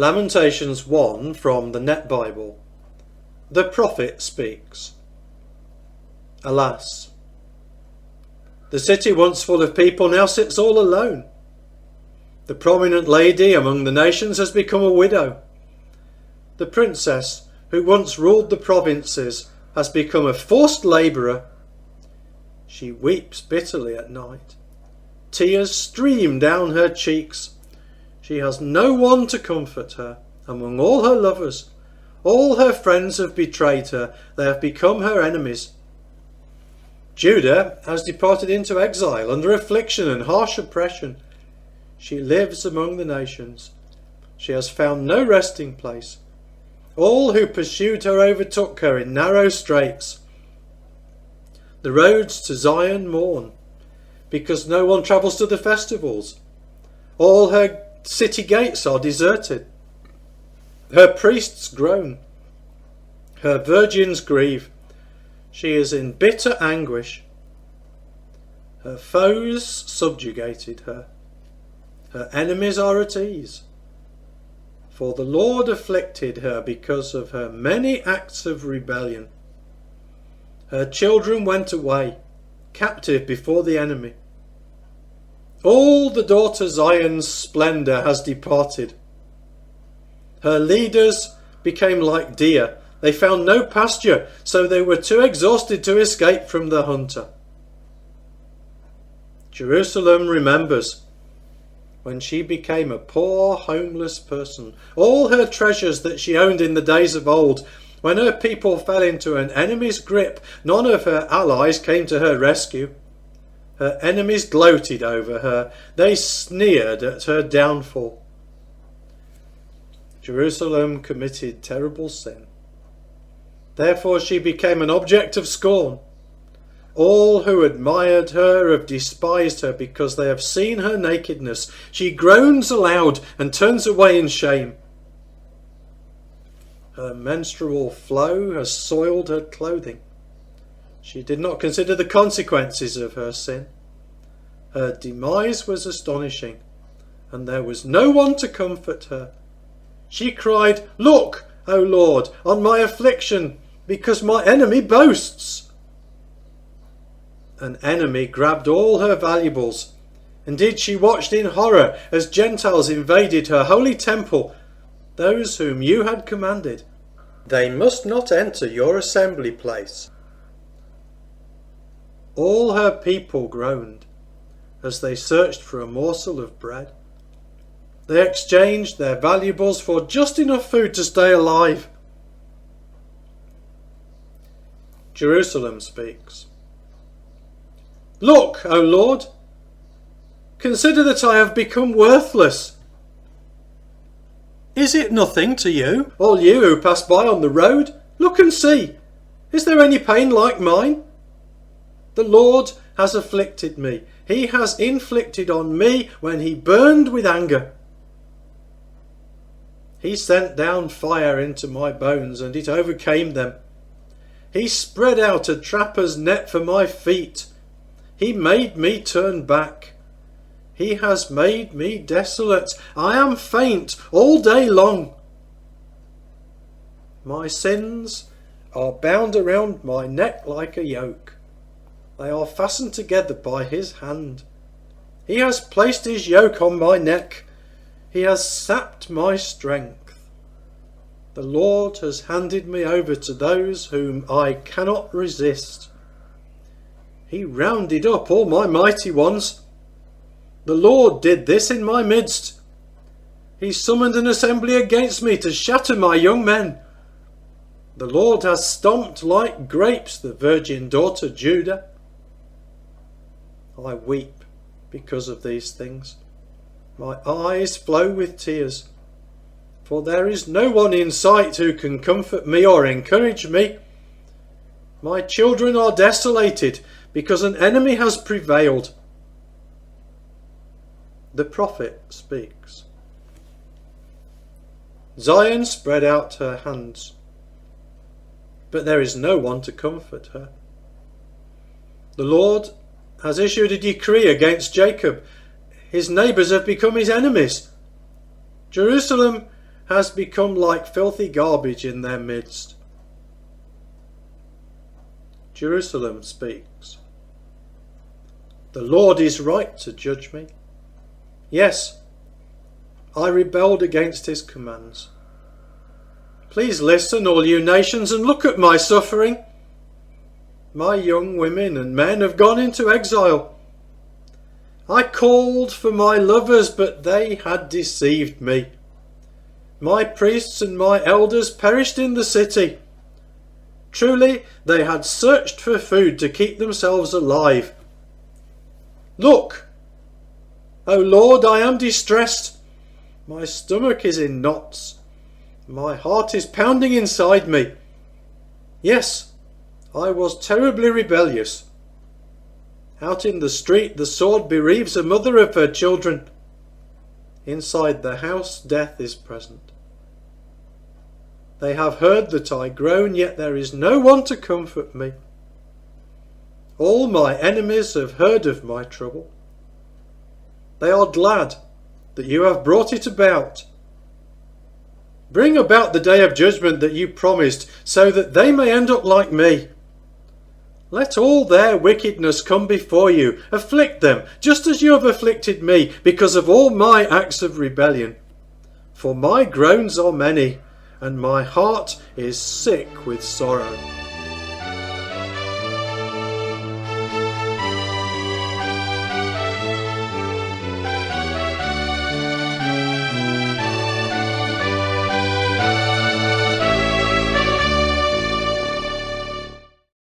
Lamentations 1 from the Net Bible. The prophet speaks. Alas, the city once full of people now sits all alone. The prominent lady among the nations has become a widow. The princess who once ruled the provinces has become a forced labourer. She weeps bitterly at night. Tears stream down her cheeks. She has no one to comfort her among all her lovers. All her friends have betrayed her. They have become her enemies. Judah has departed into exile under affliction and harsh oppression. She lives among the nations. She has found no resting place. All who pursued her overtook her in narrow straits. The roads to Zion mourn, because no one travels to the festivals. All her city gates are deserted. Her priests groan. Her virgins grieve. She is in bitter anguish. Her foes subjugated her. Her enemies are at ease. For the Lord afflicted her because of her many acts of rebellion. Her children went away, captive before the enemy. All the daughter Zion's splendour has departed. Her leaders became like deer. They found no pasture, so they were too exhausted to escape from the hunter. Jerusalem remembers when she became a poor, homeless person, all her treasures that she owned in the days of old. When her people fell into an enemy's grip, none of her allies came to her rescue. Her enemies gloated over her. They sneered at her downfall. Jerusalem committed terrible sin. Therefore she became an object of scorn. All who admired her have despised her because they have seen her nakedness. She groans aloud and turns away in shame. Her menstrual flow has soiled her clothing. She did not consider the consequences of her sin. Her demise was astonishing, and there was no one to comfort her. She cried, "Look, O Lord, on my affliction, because my enemy boasts." An enemy grabbed all her valuables. Indeed, she watched in horror as Gentiles invaded her holy temple, those whom you had commanded. They must not enter your assembly place. All her people groaned as they searched for a morsel of bread. They exchanged their valuables for just enough food to stay alive. Jerusalem speaks. Look, O Lord, consider that I have become worthless. Is it nothing to you, all you who pass by on the road? Look and see. Is there any pain like mine? The Lord has afflicted me. He has inflicted on me when he burned with anger. He sent down fire into my bones, and it overcame them. He spread out a trapper's net for my feet. He made me turn back. He has made me desolate. I am faint all day long. My sins are bound around my neck like a yoke. They are fastened together by his hand. He has placed his yoke on my neck. He has sapped my strength. The Lord has handed me over to those whom I cannot resist. He rounded up all my mighty ones. The Lord did this in my midst. He summoned an assembly against me to shatter my young men. The Lord has stomped like grapes the virgin daughter Judah. I weep because of these things. My eyes flow with tears, for there is no one in sight who can comfort me or encourage me. My children are desolated because an enemy has prevailed. The prophet speaks. Zion spread out her hands, but there is no one to comfort her. The Lord has issued a decree against Jacob. His neighbours have become his enemies. Jerusalem has become like filthy garbage in their midst. Jerusalem speaks. The Lord is right to judge me. Yes, I rebelled against his commands. Please listen, all you nations, and look at my suffering. My young women and men have gone into exile. I called for my lovers, but they had deceived me. My priests and my elders perished in the city. Truly, they had searched for food to keep themselves alive. Look, O Lord, I am distressed. My stomach is in knots. My heart is pounding inside me. Yes, I was terribly rebellious. Out in the street, the sword bereaves a mother of her children. Inside the house, death is present. They have heard that I groan, yet there is no one to comfort me. All my enemies have heard of my trouble. They are glad that you have brought it about. Bring about the day of judgment that you promised, so that they may end up like me. Let all their wickedness come before you. Afflict them, just as you have afflicted me, because of all my acts of rebellion. For my groans are many, and my heart is sick with sorrow.